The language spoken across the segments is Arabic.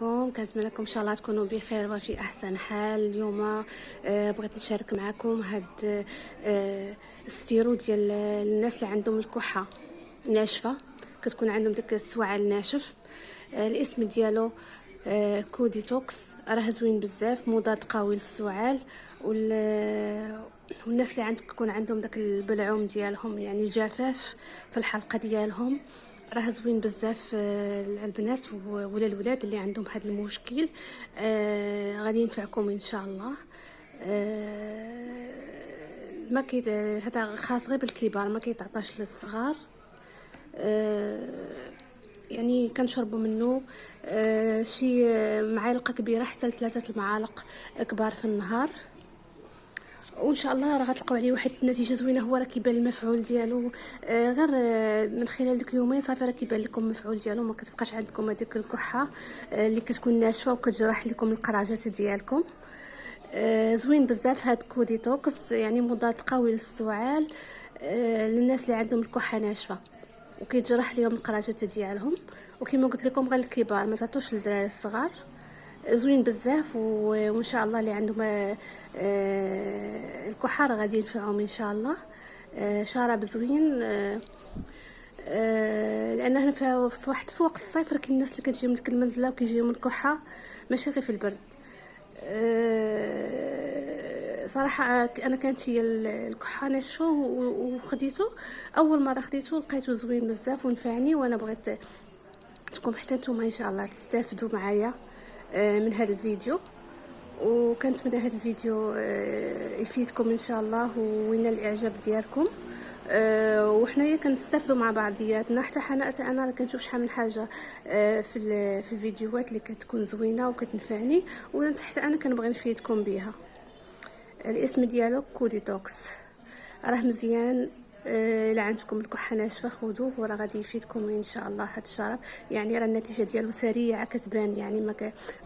عليكم. كنتمنى لكم ان شاء الله تكونوا بخير وفي احسن حال. اليوم بغيت نشارك معكم هاد السيرو ديال الناس اللي عندهم الكحه ناشفه، كتكون عندهم داك السوعال ناشف. الاسم ديالو كوديتوكس، راه زوين بزاف، مضاد قوي للسعال والناس اللي يكون عندهم داك البلعوم ديالهم، يعني الجفاف في الحلقه ديالهم. راه زوين بزاف البنات ولا الولاد اللي عندهم هذا المشكل. غادي ينفعكم ان شاء الله. ما كيت هذا خاص غير بالكبار، ما كيتعطاش للصغار. يعني كنشربوا منه شي معالق كبيره حتى ل3 المعالق كبار في النهار، وان شاء الله راه غتلقاو عليه واحد النتيجه زوينه. هو راه كيبان المفعول ديالو غير من خلال ديك يومين صافي راه كيبان لكم المفعول ديالو، ما كتبقاش عندكم هذيك الكحه اللي كتكون ناشفه وكتجرح لكم القراجات ديالكم. زوين بزاف هاد كوديتوكس، يعني مضاد قوي للسعال للناس اللي عندهم الكحه ناشفه وكيتجرح لهم القراجات ديالهم. وكما قلت لكم غير الكبار، ما تعطوش للدراري الصغار. زوين بزاف وان شاء الله اللي عندهم الكحه راه غادي ينفعهم ان شاء الله. شراب زوين، لان هنا في واحد في وقت الصيف راه كاين الناس اللي كتجي من ديك المنزله وكيجيهم الكحه، ماشي غير في البرد. صراحه انا كانت هي الكحه ناشفه وخديته اول مره خديته، لقيته زوين بزاف ونفعني، وانا بغيت تكون حتى نتوما ان شاء الله تستافدوا معايا من هذا الفيديو. وكنتمنى هذا الفيديو يفيدكم ان شاء الله وينال الاعجاب ديالكم. وحنايا كنستافدوا مع بعضياتنا، حتى انا راه كنشوف شحال من حاجه في الفيديوهات اللي كتكون زوينه وكتنفعني، حتى انا كنبغي نفيدكم بها. الاسم ديالو كوديتوكس، راه مزيان. الا عندكم الكحه ناشفه خذوه وراه غادي يفيدكم ان شاء الله. هذا الشراب يعني راه النتيجه ديالو سريعه كتبان، يعني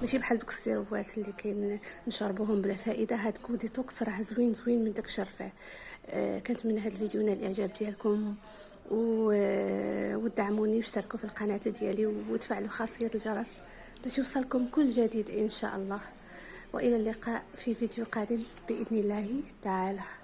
ماشي بحال دوك السيروات اللي كنشربوهم بلا فائده. هاد كوديتوكس راه زوين من داك الشرفه. كنتمنى هذا الفيديو ينال الاعجاب ديالكم ودعموني واشتركوا في القناه ديالي وتفعلوا خاصيه الجرس باش يوصلكم كل جديد ان شاء الله. والى اللقاء في فيديو قادم باذن الله تعالى.